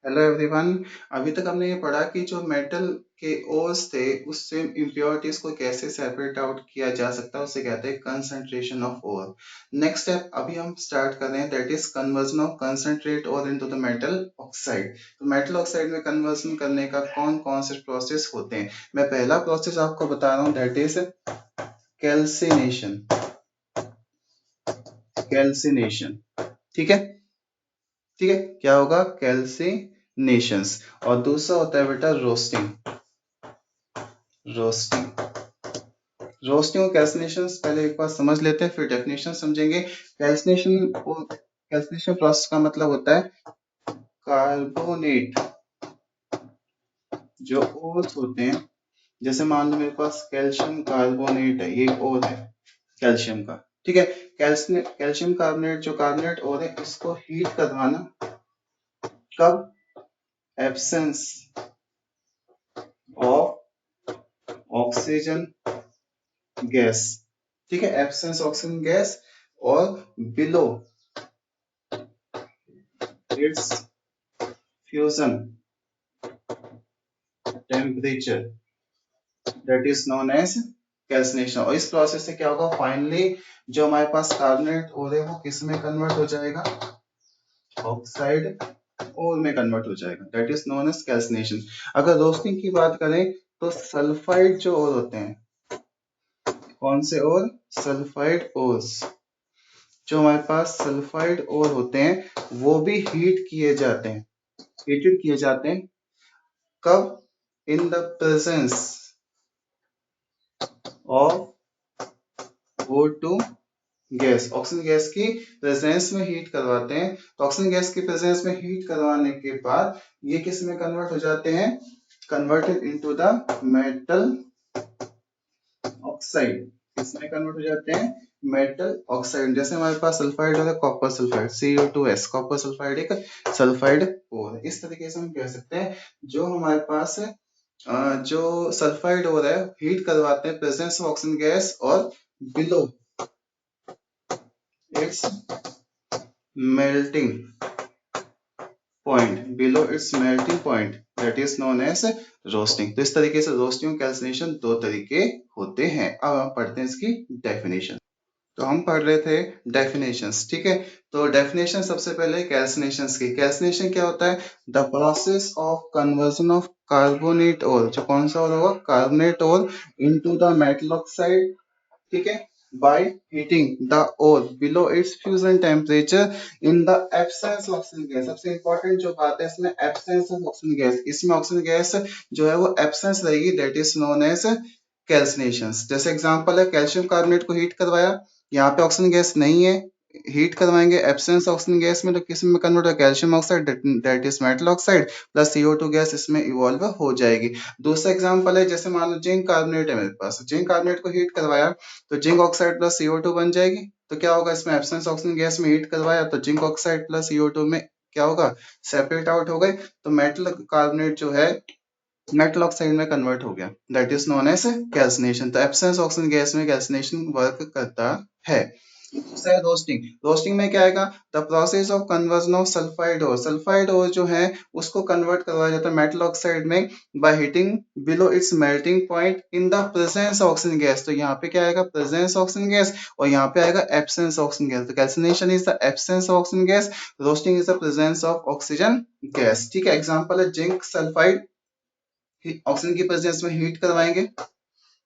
Hello everyone. अभी तक हमने ये पढ़ा कि जो मेटल के ओर्स थे उससे इम्प्योरिटीज को कैसे सेपरेट आउट किया जा सकता है, उसे कहते हैं concentration of ore. Next step अभी हम स्टार्ट कर रहे हैं, that is conversion of concentrate ore into the metal oxide. तो मेटल ऑक्साइड में कन्वर्जन करने का कौन कौन से प्रोसेस होते हैं, मैं पहला प्रोसेस आपको बता रहा हूँ, दैट इज कैल्सिनेशन। कैल्सिनेशन, ठीक है। ठीक है, क्या होगा? कैल्सिनेशंस। और दूसरा होता है बेटा रोस्टिंग। रोस्टिंग रोस्टिंग और कैल्सिनेशन पहले एक बार समझ लेते हैं, फिर डेफिनेशन समझेंगे। कैल्सिनेशन प्रोसेस का मतलब होता है कार्बोनेट जो ओर्स होते हैं, जैसे मान लो मेरे पास कैल्शियम कार्बोनेट है, ये और है कैल्शियम का, ठीक है। कैल्शियम कार्बोनेट जो कार्बोनेट और है, इसको हीट करवाना कब? एब्सेंस ऑफ ऑक्सीजन गैस, ठीक है। एब्सेंस ऑक्सीजन गैस और below its fusion temperature, that is known as calcination. और इस प्रोसेस से क्या होगा? फाइनली जो हमारे पास कार्बोनेट और है वो किस में कन्वर्ट हो जाएगा? ऑक्साइड और में कन्वर्ट हो जाएगा, that is known as calcination. अगर रोस्टिंग की बात करें तो सल्फाइड जो और होते हैं, कौन से और? Sulphide ores. जो हमारे पास सल्फाइड और होते हैं वो भी हीट किए जाते हैं, हीटेड किए जाते हैं कब? इन the presence of O2 gas. Oxygen gas की प्रेजेंस में हीट करवाते हैं। तो ऑक्सीजन गैस की प्रेजेंस में हीट करवाने के बाद ये किस में कन्वर्ट हो जाते हैं? Converted into the metal oxide. किसमें कन्वर्ट हो जाते हैं? Metal oxide. जैसे हमारे पास सल्फाइड है, copper sulphide CO2S, copper sulphide एक सल्फाइड और है। इस तरीके से हम कह सकते हैं जो हमारे पास जो सल्फाइड और है हीट करवाते हैं प्रेजेंस ऑफ ऑक्सीजन गैस और below its melting point, below its melting point, that is known as roasting. तो इस तरीके से रोस्टिंग और कैल्सिनेशन दो तरीके होते हैं। अब हम पढ़ते हैं इसकी डेफिनेशन। तो हम पढ़ रहे थे डेफिनेशंस, ठीक है। तो डेफिनेशन सबसे पहले कैल्सिनेशंस की। कैल्सिनेशन क्या होता है? The process of conversion of carbonate ore, जो कौन सा ओर होगा? Carbonate ore into the metal oxide, ठीक है, by heating the ore below its fusion temperature in the absence of oxygen gas. सबसे इंपॉर्टेंट जो बात है इसमें एब्सेंस ऑफ ऑक्सीजन गैस, इसमें ऑक्सीजन गैस जो है वो एब्सेंस रहेगी, that is known as calcination. जैसे एग्जांपल है, कैल्शियम कार्बोनेट को हीट करवाया, यहाँ पे ऑक्सीजन गैस नहीं है, हीट करवाएंगे एब्सेंस ऑक्सीजन गैस में, तो किस में कन्वर्ट होगा? Calcium oxide, that is metal oxide plus CO2 gas इसमें इवॉल्व हो जाएगी। दूसरा एग्जांपल है, जैसे मान लो जिंक कार्बोनेट है मेरे पास, जिंक कार्बोनेट को हीट करवाया तो जिंक ऑक्साइड प्लस CO2 बन जाएगी। तो क्या होगा? इसमें एब्सेंस ऑक्सीजन गैस में हीट करवाया तो जिंक ऑक्साइड प्लस CO2 में क्या होगा? सेपरेट आउट हो गए, तो मेटल कार्बोनेट जो है मेटल ऑक्साइड में कन्वर्ट हो गया, that is known as calcination. तो एब्सेंस ऑक्सीजन गैस में कैल्सिनेशन वर्क करता है। दूसरा है रोस्टिंग। रोस्टिंग में क्या आएगा? The process of conversion of sulphide ore, sulphide ore जो है उसको कन्वर्ट करवाया जाता है मेटल ऑक्साइड में by heating below its melting point in the presence oxygen gas. तो यहाँ पे क्या आएगा? प्रेजेंस ऑक्सीजन गैस, और यहाँ पे आएगा एब्सेंस ऑक्सीजन गैस। तो calcination is the absence of oxygen gas, roasting is the presence of oxygen gas, ठीक है। एग्जांपल है जिंक सल्फाइड, ऑक्सीजन की प्रेजेंस में हीट करवाएंगे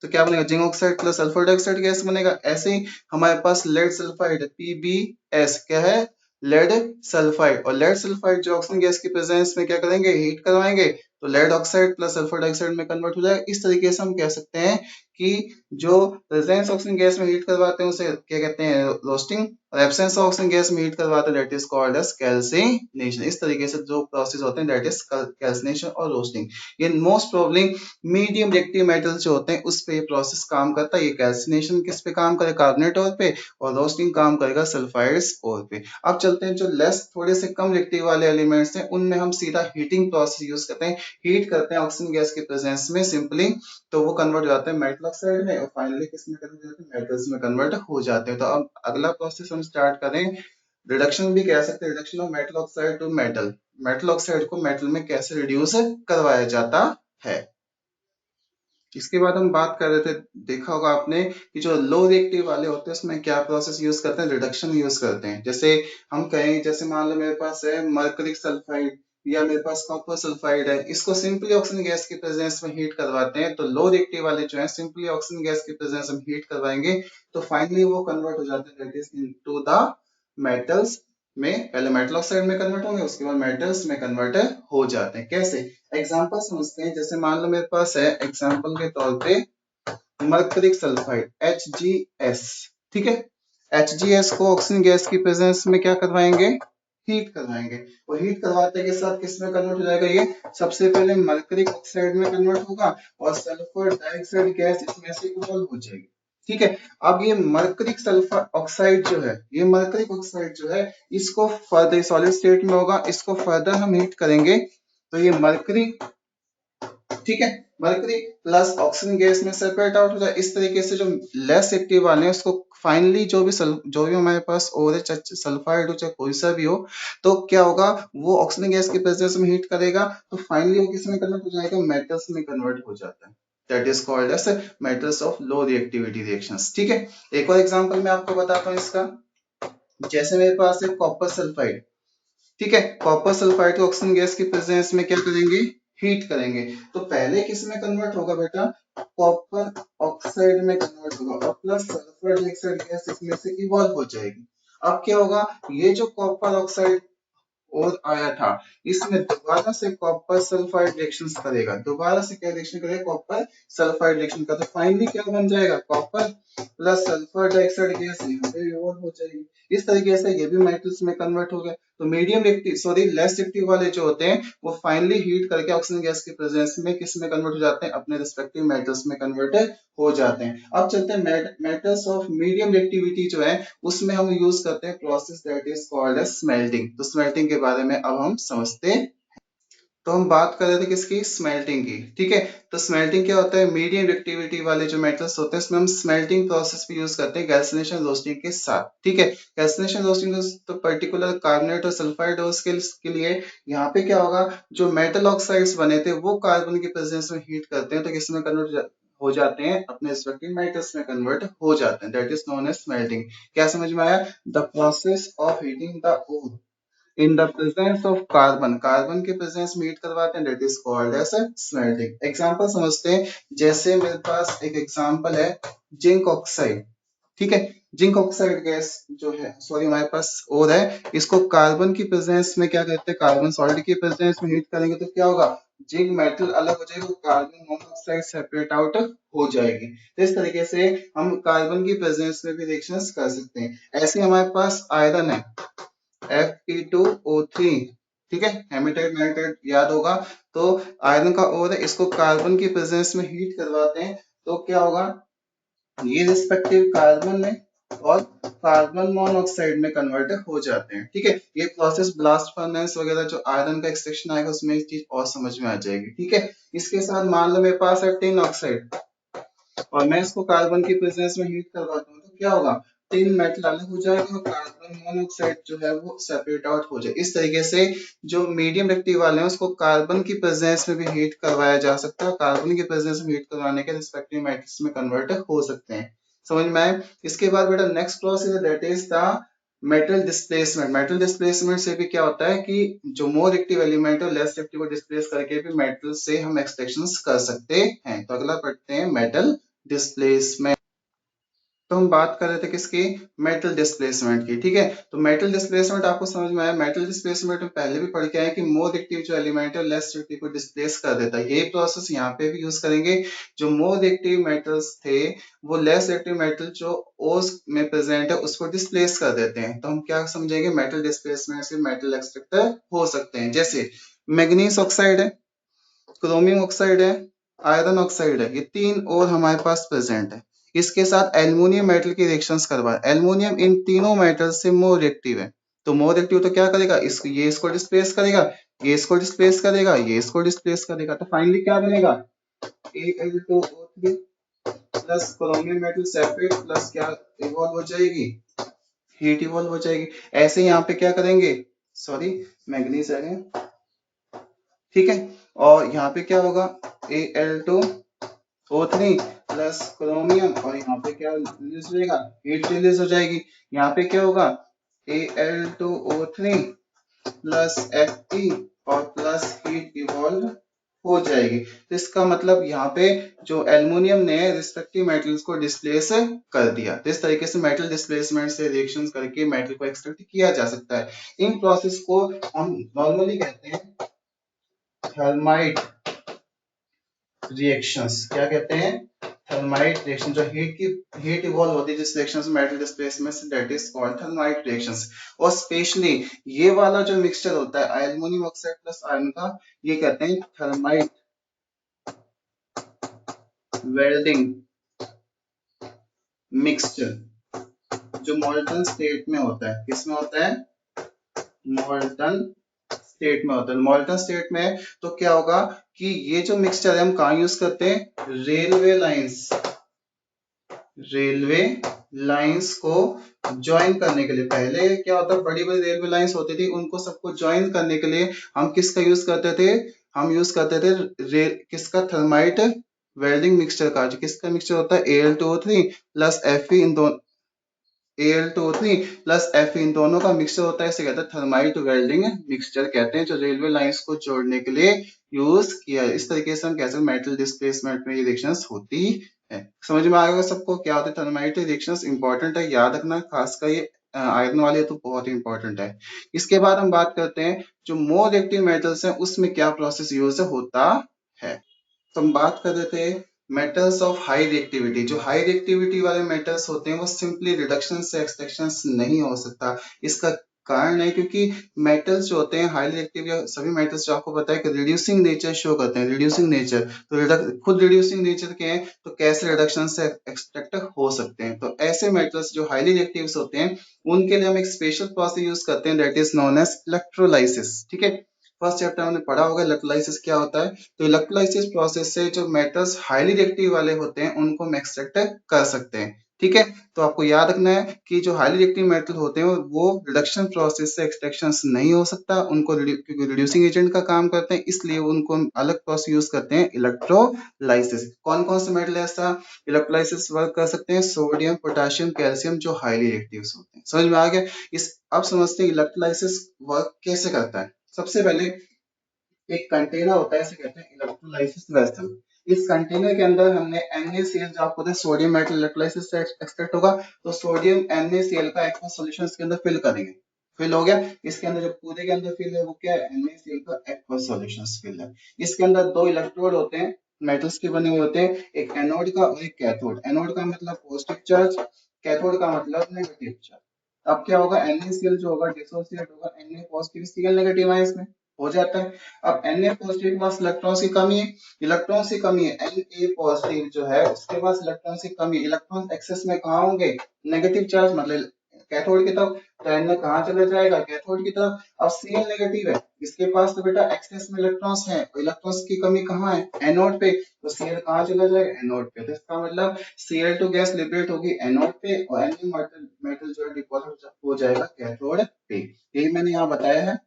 तो क्या बनेगा? Zinc oxide plus sulphur dioxide gas बनेगा। ऐसे ही हमारे पास लेड सल्फाइड PbS क्या है? Lead sulphide. और लेड सल्फाइड जो ऑक्सीजन गैस की प्रेजेंस में क्या करेंगे? हीट करवाएंगे तो lead oxide plus sulphur dioxide में कन्वर्ट हो जाएगा। इस तरीके से हम कह सकते हैं कि जो प्रेजेंस ऑक्सीजन गैस में हीट करवाते हैं उसे क्या कहते हैं? रोस्टिंग। और एब्सेंस ऑक्सीजन गैस में हीट करवाते हैं that is called as calcination. इस तरीके से जो प्रोसेस होते हैं दैट इज कैल्सिनेशन और रोस्टिंग। ये most probably medium reactive metal जो होते हैं उस पे ये प्रोसेस काम करता है। ये कैल्सिनेशन किस पे काम करेगा? कार्बोनेट ओर पे, और रोस्टिंग काम करेगा सल्फाइड्स ओर पे। अब चलते हैं जो लेस थोड़े से कम रिएक्टिव वाले एलिमेंट्स हैं उनमें हम सीधा हीटिंग प्रोसेस यूज करते हैं, हीट करते हैं ऑक्सीजन गैस के प्रेजेंस में सिंपली, तो वो कन्वर्ट हो जाते हैं मेटल ऑक्साइड में और फाइनली किस में कन्वर्ट हो जाते हैं? मेटल्स में कन्वर्ट हो जाते हैं। तो अब अगला प्रोसेस हम स्टार्ट करें, रिडक्शन भी कह सकते हैं, reduction of metal oxide to metal, metal oxide को मेटल में कैसे रिड्यूस करवाया जाता है। इसके बाद हम बात कर रहे थे, देखा होगा आपने कि जो लो रिएक्टिव वाले होते हैं उसमें क्या प्रोसेस यूज करते हैं, रिडक्शन यूज करते हैं। जैसे हम कहें, जैसे मान लो मेरे पास है मर्करिक सल्फाइड या मेरे पास कॉपर सल्फाइड है, इसको सिंपली ऑक्सीजन गैस की प्रेजेंस में हीट करवाते हैं, तो लो रिएक्टिव वाले जो है सिंपली ऑक्सीजन गैस की प्रेजेंस में हीट करवाएंगे तो फाइनली वो कन्वर्ट हो जाते हैं that is into the metals में, पहले मेटल ऑक्साइड में कन्वर्ट होंगे उसके बाद मेटल्स में कन्वर्ट हो जाते हैं। कैसे, एग्जांपल समझते हैं। जैसे मान लो मेरे पास है एग्जांपल के तौर पे मर्करिक सल्फाइड HgS, ठीक है। HgS को ऑक्सीजन गैस की प्रेजेंस में क्या करवाएंगे, हीट करवाएंगे। और हीट करवाते के साथ किस में कन्वर्ट हो जाएगा, ये सबसे पहले मर्करिक ऑक्साइड में कन्वर्ट होगा और सल्फर डाइऑक्साइड गैस इसमें से इवॉल्व हो जाएगी, ठीक है। अब ये मर्करिक सल्फर ऑक्साइड जो है, ये मर्करिक ऑक्साइड जो है इसको फर्दर सॉलिड स्टेट में होगा, इसको फर्दर हम हीट करेंगे तो ये मर्करी, ठीक है, मरकरी प्लस ऑक्सीजन गैस में सेपरेट आउट हो जाए। इस तरीके से जो लेस एक्टिव वाले हैं उसको फाइनली जो भी हमारे पास और चाहे सल्फाइड हो चाहे कोई सा भी हो, तो क्या होगा, वो ऑक्सीजन गैस की प्रेजेंस में हीट करेगा तो फाइनली वो किस में कन्वर्ट हो जाएगा, मेटल्स में कन्वर्ट हो जाता है। That is called as metals of low reactivity reactions, ठीक है। एक और एग्जांपल मैं आपको बताता हूँ इसका। जैसे मेरे पास है कॉपर सल्फाइड, ठीक है, कॉपर सल्फाइड को ऑक्सीजन गैस की प्रेजेंस में क्या करेंगे, हीट करेंगे। तो पहले किस में कन्वर्ट होगा बेटा, कॉपर ऑक्साइड में कन्वर्ट होगा और प्लस सल्फर डाइऑक्साइड गैस इसमें से इवॉल्व हो जाएगी। अब क्या होगा, ये जो कॉपर ऑक्साइड और आया था इसमें दोबारा से कॉपर सल्फाइड रिएक्शन करेगा, दोबारा से क्या रिएक्शन करेगा, कॉपर सल्फाइड रिएक्शन का, तो फाइनली क्या बन जाएगा, copper plus sulphur dioxide gas यहाँ पे इवॉल्व हो जाएगी। इस तरीके से ये भी मेटल्स में कन्वर्ट हो गए। तो medium active sorry less active वाले जो होते हैं वो फाइनली हीट करके ऑक्सीजन गैस की प्रेजेंस में किस में कन्वर्ट हो जाते हैं, अपने रिस्पेक्टिव मेटल्स में कन्वर्ट हो जाते हैं। अब चलते हैं मेटल्स ऑफ मीडियम एक्टिविटी जो है उसमें हम यूज करते हैं process that is called as smelting. तो स्मेल्टिंग के बारे में अब हम समझते हैं। तो हम बात कर रहे थे किसकी, स्मेल्टिंग की, ठीक है। तो स्मेल्टिंग क्या होता है, मीडियम रिएक्टिविटी वाले जो मेटल्स होते हैं इसमें हम स्मेल्टिंग प्रोसेस भी यूज करते हैं कैल्सिनेशन रोस्टिंग के साथ, ठीक है। कैल्सिनेशन रोस्टिंग तो पर्टिकुलर कार्बोनेट और सल्फाइड के लिए यहाँ पे क्या होगा, जो मेटल ऑक्साइड्स बने थे वो कार्बन की प्रेजेंस में हीट करते हैं तो किसमें कन्वर्ट हो जाते हैं, अपने रिस्पेक्टिव मेटल्स में कन्वर्ट हो जाते हैं। That is known as smelting. क्या समझ में आया, the process of heating the ore in the presence of carbon, carbon के प्रेजेंस में हीट करवाते हैं, that is called as smelting. Example समझते हैं। जैसे मेरे पास एक एग्जांपल है जिंक ऑक्साइड, ठीक है। जिंक ऑक्साइड गैस जो है सॉरी हमारे पास और है, इसको कार्बन की प्रेजेंस में क्या कहते हैं, कार्बन सॉलिड की प्रेजेंस में हीट करेंगे तो क्या होगा, जिंक मेटल अलग हो जाएगा, कार्बन मोनोऑक्साइड सेपरेट आउट हो जाएगी। तो इस तरीके से हम कार्बन की प्रेजेंस में भी रिएक्शंस कर सकते हैं। ऐसे हमारे पास आयरन है Fe2O3, ठीक है, हेमेटाइट मैग्नेटाइट याद होगा। तो आयरन का ओर है, इसको कार्बन की प्रेजेंस में हीट करवाते हैं तो क्या होगा, ये रिस्पेक्टिव कार्बन में और कार्बन मोनोऑक्साइड में कन्वर्ट हो जाते हैं, ठीक है। ये प्रोसेस ब्लास्ट फर्नेस वगैरह जो आयरन का एक्सट्रैक्शन आएगा उसमें एक चीज और समझ में आ जाएगी, ठीक है। इसके साथ मान लो मेरे पास है टिन ऑक्साइड और मैं इसको कार्बन की प्रेजेंस में हीट करवाता हूँ तो क्या होगा, तीन मेटल अलग हो जाएगा और कार्बन मोनोऑक्साइड जो है वो सेपरेट आउट हो जाए। इस तरीके से जो मीडियम एक्टिव वाले हैं उसको कार्बन की प्रेजेंस में भी हीट करवाया जा सकता है, कार्बन की प्रेजेंस में हीट करवाने के रिस्पेक्टिव मेटल्स में कन्वर्ट हो सकते हैं। समझ में आए। इसके बाद बेटा next process that is the metal displacement. Metal displacement से भी क्या होता है कि जो मोर एक्टिव एलिमेंट है लेस एक्टिव को डिस्प्लेस करके भी मेटल से हम एक्सट्रैक्शन कर सकते हैं। तो अगला पढ़ते हैं मेटल डिस्प्लेसमेंट। तो हम बात कर रहे थे किसकी, मेटल डिस्प्लेसमेंट की, ठीक है। तो मेटल डिस्प्लेसमेंट आपको समझ में आया। मेटल डिस्प्लेसमेंट में पहले भी पढ़ के आए कि मोर एक्टिव जो एलिमेंट है लेस एक्टिव को डिस्प्लेस कर देता है। यही प्रोसेस यहाँ पे भी यूज करेंगे। जो मोर एक्टिव मेटल्स थे वो लेस एक्टिव मेटल जो ओस में प्रेजेंट है उसको डिस्प्लेस कर देते हैं। तो हम क्या समझेंगे, मेटल डिस्प्लेसमेंट से मेटल एक्सट्रैक्टर हो सकते हैं। जैसे मैग्नीज ऑक्साइड है, क्रोमियम ऑक्साइड है, आयरन ऑक्साइड है, ये तीन और हमारे पास प्रेजेंट है। इसके साथ एल्युमिनियम मेटल की रिएक्शंस करवा, एल्युमिनियम इन तीनों मेटल से मोर रिएक्टिव है। तो मोर रिएक्टिव तो क्या करेगा, ये इसको डिस्प्लेस करेगा, ये इसको डिस्प्लेस करेगा, ये इसको डिस्प्लेस करेगा। तो फाइनली क्या बनेगा, Al2O3 plus chromium metal separate plus क्या इवॉल्व हो जाएगी, हीट इवॉल्व हो जाएगी। ऐसे यहाँ पे क्या करेंगे, सॉरी मैग्नीज है, ठीक है। और यहाँ पे क्या होगा, Al2O3 प्लस क्रोमियम, और यहाँ पे क्या रिलीज हो जाएगा, हीट रिलीज हो जाएगी। यहाँ पे क्या होगा, Al2O3 प्लस Fe और प्लस हीट इवॉल्व हो जाएगी। तो इसका मतलब यहाँ पे जो एल्युमिनियम ने रिस्पेक्टिव मेटल्स को डिस्प्लेस कर दिया। तो इस तरीके से मेटल डिस्प्लेसमेंट से रिएक्शंस करके मेटल को एक्सट्रैक्ट किया जा सकता है। इन प्रोसेस को हम नॉर्मली कहते हैं थर्माइट रिएक्शंस। क्या कहते हैं, थर्माइट रिएक्शन। जो हीट इवॉल्व होती है जिस रिएक्शन में मेटल डिस्प्लेसमेंट से, that is called thermite reactions. और स्पेशली ये वाला जो मिक्सचर होता है एल्युमिनियम ऑक्साइड प्लस आयरन का, ये कहते हैं थर्माइट वेल्डिंग मिक्सचर, जो मॉल्टन स्टेट में होता है। किसमें होता है, मॉल्टन स्टेट में होता है। मॉल्टन स्टेट में तो क्या होगा कि ये जो मिक्सचर है हम कहाँ यूज करते हैं, रेलवे लाइंस को ज्वाइन करने के लिए। पहले क्या होता, बड़ी बड़ी रेलवे लाइंस होती थी, उनको सबको ज्वाइन करने के लिए हम किसका यूज करते थे, हम यूज करते थे किसका, थर्माइट वेल्डिंग मिक्सचर का। जो किसका मिक्सचर होता है, Al2O3 प्लस Fe, इन दोनों Al2O3 प्लस Fe, इन दोनों का मिक्सचर होता है। इसे कहते हैं थर्माइट वेल्डिंग मिक्सचर कहते हैं, जो रेलवे लाइंस को जोड़ने के लिए यूज किया है। इस तरीके से हम कह सकते हैं मेटल डिस्प्लेसमेंट में ये रिएक्शंस होती है। समझ में आ गया सबको क्या होती है थर्माइट रिएक्शंस, इंपॉर्टेंट है, याद रखना। खासकर ये आयरन वाले तो बहुत इंपॉर्टेंट है। इसके बाद हम बात करते हैं जो मोर रिएक्टिव मेटल्स हैं उसमें क्या प्रोसेस यूज होता है। तो हम बात कर रहे थे मेटल्स ऑफ हाई रिएक्टिविटी। जो हाई रिएक्टिविटी वाले मेटल्स होते हैं वो सिंपली रिडक्शन से एक्सट्रैक्शन नहीं हो सकता। इसका कारण है क्योंकि मेटल्स जो होते हैं हाईली रिएक्टिव, या सभी मेटल्स जो आपको पता है कि रिड्यूसिंग नेचर शो करते हैं, रिड्यूसिंग नेचर। तो खुद रिड्यूसिंग नेचर के हैं तो कैसे रिडक्शन से एक्सट्रैक्ट हो सकते हैं। तो ऐसे मेटल्स जो हाईली रिएक्टिव होते हैं उनके लिए हम एक स्पेशल प्रोसेस यूज करते हैं, that is known as electrolysis. ठीक है, फर्स्ट चैप्टर हमने पढ़ा होगा इलेक्ट्रोलाइसिस क्या होता है। तो इलेक्ट्रोलाइसिस प्रोसेस से जो मेटल्स हाईली रिएक्टिव वाले होते हैं उनको हम एक्सट्रैक्ट कर सकते हैं। ठीक है, तो आपको याद रखना है कि जो हाईली रिएक्टिव मेटल होते हैं वो रिडक्शन प्रोसेस से एक्सट्रैक्शन नहीं हो सकता, उनको क्योंकि रिड्यूसिंग एजेंट का काम करते हैं, इसलिए उनको हम अलग प्रोसेस यूज करते हैं इलेक्ट्रोलाइसिस। कौन कौन से मेटल ऐसा इलेक्ट्रोलाइसिस वर्क कर सकते हैं, सोडियम, पोटेशियम, कैल्शियम, जो हाईली रिएक्टिव होते हैं। समझ में आ गया। इस अब समझते हैं इलेक्ट्रोलाइसिस वर्क कैसे करता है। सबसे पहले एक कंटेनर होता है, इसे कहते हैं इलेक्ट्रोलाइसिस वेसल। इस कंटेनर के अंदर हमने NaCl, जो आपको पता है सोडियम मेटल इलेक्ट्रोलाइसिस से एक्सट्रैक्ट होगा, तो सोडियम NaCl का एक्वस सॉल्यूशन इसके अंदर फिल करेंगे। फिल हो गया। इसके अंदर जो पूरे के अंदर फिल है वो क्या है, NaCl का एक्वस सॉल्यूशन फिल है। इसके अंदर दो इलेक्ट्रोड होते हैं, मेटल्स के बने हुए होते हैं, एक एनोड का और एक कैथोड। एनोड का मतलब पॉजिटिव चार्ज, कैथोड का मतलब नेगेटिव चार्ज। अब क्या होगा, NaCl जो होगा डिसोसिएट होगा, Na पॉजिटिव Cl नेगेटिव है, इसमें हो जाता है। अब Na पॉजिटिव के पास इलेक्ट्रॉन्स की कमी है, इलेक्ट्रॉन्स की कमी है, Na पॉजिटिव जो है उसके पास इलेक्ट्रॉन्स की कमी है। इलेक्ट्रॉन्स एक्सेस में कहाँ होंगे, नेगेटिव चार्ज मतलब कैथोड की तरफ। तो Na कहाँ चला जाएगा, कैथोड की तरफ। अब Cl नेगेटिव है, इसके पास तो बेटा एक्सेस में इलेक्ट्रॉन्स है, इलेक्ट्रॉन्स की कमी कहाँ है, एनोड पे। तो Cl कहाँ चला जाएगा, एनोड पे। तो इसका मतलब Cl2 गैस लिबरेट होगी एनोड पे, और Na मेटल जो है डिपॉजिट हो जाएगा कैथोड पे। यही मैंने यहाँ बताया है।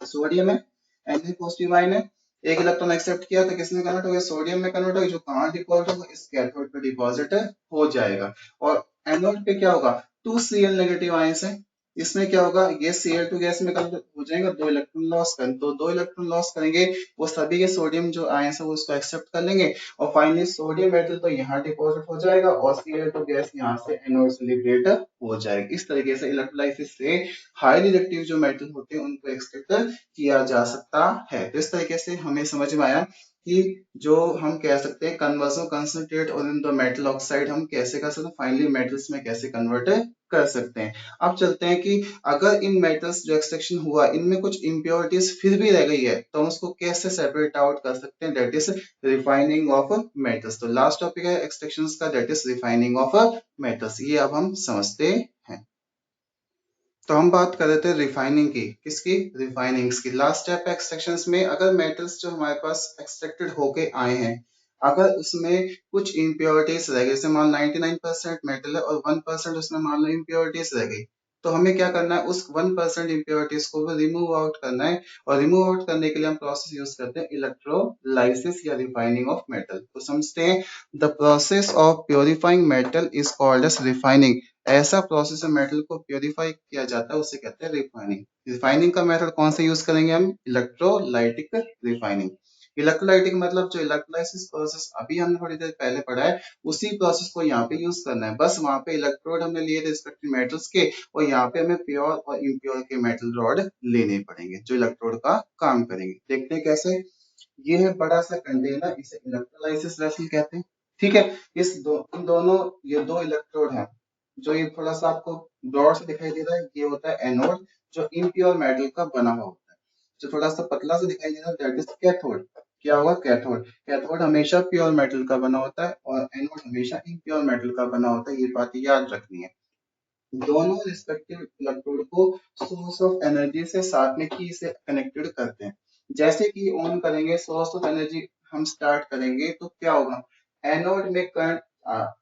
सोडियम है, Na पॉजिटिव आयन है, एक इलेक्ट्रॉन एक्सेप्ट किया तो किसमें कन्वर्ट हो गया, सोडियम में कन्वर्ट हो गया, जो कहाँ डिपॉजिट होगा, इस कैथोड पे डिपॉजिट हो जाएगा। और एनोड पे क्या होगा, 2Cl नेगेटिव आयंस है, इसमें क्या होगा, ये Cl2 गैस में कन्वर्ट हो जाएगा, दो इलेक्ट्रॉन लॉस करें, तो दो इलेक्ट्रॉन लॉस करेंगे, वो सभी के सोडियम जो आयंस है वो उसको एक्सेप्ट कर लेंगे, और फाइनली सोडियम मेटल तो यहाँ डिपॉजिट हो जाएगा, और Cl2 गैस यहाँ से एनोड से लिबरेट हो जाएगी। इस तरीके से इलेक्ट्रोलाइसिस से हाईली रिएक्टिव जो मेटल होते हैं उनको एक्सट्रैक्ट किया जा सकता है। तो इस तरीके से हमें समझ में आया कि जो हम कह सकते हैं कन्वर्जन कंसंट्रेट और इन द मेटल ऑक्साइड हम कैसे कर सकते हैं, फाइनली मेटल्स में कैसे कन्वर्ट कर सकते हैं। अब चलते हैं कि अगर इन मेटल्स जो एक्सट्रैक्शन हुआ इनमें कुछ इम्प्योरिटीज फिर भी रह गई है तो हम उसको कैसे सेपरेट आउट कर सकते हैं, that is refining of metals. तो लास्ट टॉपिक है एक्सट्रैक्शन का, that is refining of metals. ये अब हम समझते हैं। तो हम बात कर रहे थे रिफाइनिंग की, किसकी, रिफाइनिंग्स की। लास्ट स्टेप एक्सट्रैक्शंस में अगर मेटल्स जो हमारे पास एक्सट्रैक्टेड होके आए हैं, अगर उसमें कुछ इम्प्योरिटीज रह गई, जैसे मान 99% मेटल है और 1% उसमें मान लो इम्प्योरिटीज रह गई, तो हमें क्या करना है, उस 1% इम्प्योरिटीज को भी रिमूव आउट करना है, और रिमूव आउट करने के लिए हम प्रोसेस यूज करते हैं इलेक्ट्रोलाइसिस या रिफाइनिंग ऑफ मेटल। तो समझते हैं, the process of purifying metal is called as refining. ऐसा प्रोसेस है मेटल को प्योरीफाई किया जाता है, उसे कहते हैं रिफाइनिंग। रिफाइनिंग का मेथड कौन सा यूज करेंगे हम, इलेक्ट्रोलाइटिक रिफाइनिंग। इलेक्ट्रोलाइटिक मतलब जो इलेक्ट्रोलाइसिस प्रोसेस अभी हमने थोड़ी देर पहले पढ़ा है, उसी प्रोसेस को यहाँ पे यूज करना है। बस वहां पे इलेक्ट्रोड हमने लिए थे रिस्पेक्टिव मेटल्स के, और यहाँ पे हमें प्योर और इम्प्योर के मेटल रॉड लेने पड़ेंगे जो इलेक्ट्रोड का काम करेंगे। देखते हैं कैसे। ये है बड़ा सा कंटेनर, इसे इलेक्ट्रोलाइसिस वेसल कहते हैं। ठीक है, इन दोनों, ये दो इलेक्ट्रोड हैं। जो ये थोड़ा सा आपको ब्रॉड से दिखाई दे रहा है, ये होता है एनोड, जो इम्प्योर मेटल का बना हुआ होता है। जो थोड़ा सा पतला सा दिखाई दे रहा है, दैट इज कैथोड। क्या होगा, कैथोड। कैथोड हमेशा प्योर मेटल का बना होता है, और एनोड हमेशा इम्प्योर मेटल का बना होता है। ये बात याद रखनी है। दोनों रिस्पेक्टिव इलेक्ट्रोड को सोर्स ऑफ एनर्जी से साथ में की से कनेक्टेड करते हैं। जैसे कि ऑन करेंगे, सोर्स ऑफ एनर्जी हम स्टार्ट करेंगे, तो क्या होगा, एनोड में करंट,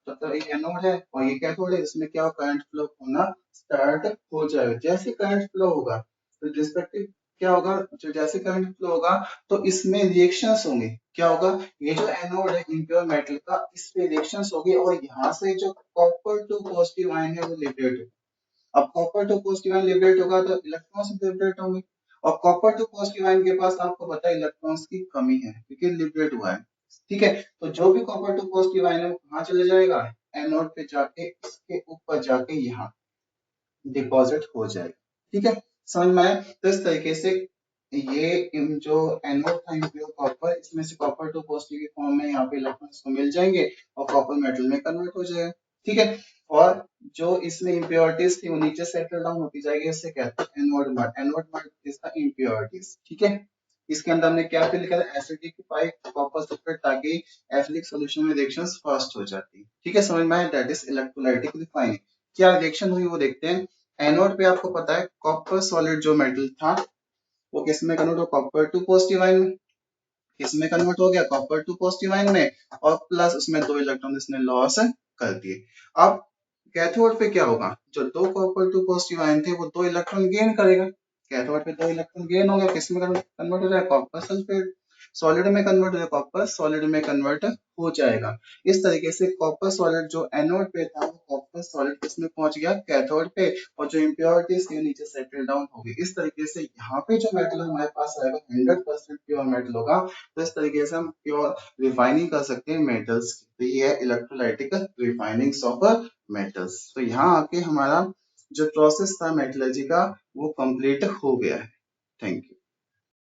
तो ये एनोड है और ये कैथोड है, इसमें क्या करंट फ्लो होना स्टार्ट हो जाएगा। जैसे करंट फ्लो होगा तो रिस्पेक्टिव क्या होगा, जो जैसे करंट फ्लो होगा तो इसमें रिएक्शंस होंगे। क्या होगा, ये जो एनोड है इम्प्योर मेटल का, इस पे रिएक्शंस होगी, और यहाँ से जो कॉपर टू पॉजिटिव आयन है वो लिबरेट होगा। अब copper two positive ion liberate होगा तो इलेक्ट्रॉन्स लिबरेट होंगे, और कॉपर टू पॉजिटिव आयन के पास आपको पता है इलेक्ट्रॉन्स की कमी है क्योंकि लिबरेट हुआ है। ठीक है, तो जो भी कॉपर टू पॉजिटिव आयन है वो कहाँ चले जाएगा, एनोड पे जाके इसके ऊपर जाके यहाँ डिपॉजिट हो जाएगा। ठीक है, समझ में आया। तो इस तरीके से ये जो एनोड था इम्प्योर कॉपर, इसमें से कॉपर टू पॉजिटिव की फॉर्म में यहाँ पे इलेक्ट्रॉन्स को मिल जाएंगे और कॉपर मेटल में कन्वर्ट हो जाएगा। ठीक है, और जो इसमें इम्प्योरिटीज थी वो नीचे सेटल डाउन होती जाएगी, इससे कहते हैं anode mud. Anode mud is the impurities. ठीक है, इसके अंदर हमने क्या फिल किया, एसिडिफाइड कॉपर सल्फेट, ताकि एसिडिक सॉल्यूशन में रिएक्शंस फास्ट हो जाती है। ठीक है, समझ में आया, दैट इज इलेक्ट्रोलाइटिक रिफाइनिंग। क्या रिएक्शन हुई वो देखते हैं। एनोड पे आपको पता है कॉपर सॉलिड जो मेटल था वो किस में कन्वर्ट हो, कॉपर टू पॉजिटिव आयन में। किस में कन्वर्ट हो गया, कॉपर टू पॉजिटिव आयन में, और प्लस उसमें 2 इलेक्ट्रॉन इसने लॉस कर दिए। अब कैथोड पे क्या होगा, जो 2 कॉपर टू पॉजिटिव आयन थे वो 2 इलेक्ट्रॉन गेन करेगा। कैथोड पे 2 इलेक्ट्रॉन गेन हो गया, किस में कन्वर्ट हो जाएगा, कॉपर सल्फेट। सॉलिड में कन्वर्ट हो जाएगा, कॉपर सॉलिड में कन्वर्ट हो जाएगा। इस तरीके से कॉपर सॉलिड जो एनोड पे था वो कॉपर सॉलिड किसमें पहुंच गया, कैथोड पे, और जो इम्प्योरिटीज थी नीचे सेटल डाउन हो गई। इस तरीके से यहाँ पे जो मेटल हमारे पास आएगा 100% प्योर मेटल होगा। तो इस तरीके से हम प्योर रिफाइनिंग कर सकते हैं मेटल्स की। तो ये है इलेक्ट्रोलाइटिक रिफाइनिंग ऑफ मेटल्स। तो यहाँ आके हमारा जो प्रोसेस था मेटलर्जी का वो कंप्लीट हो गया है। Thank you.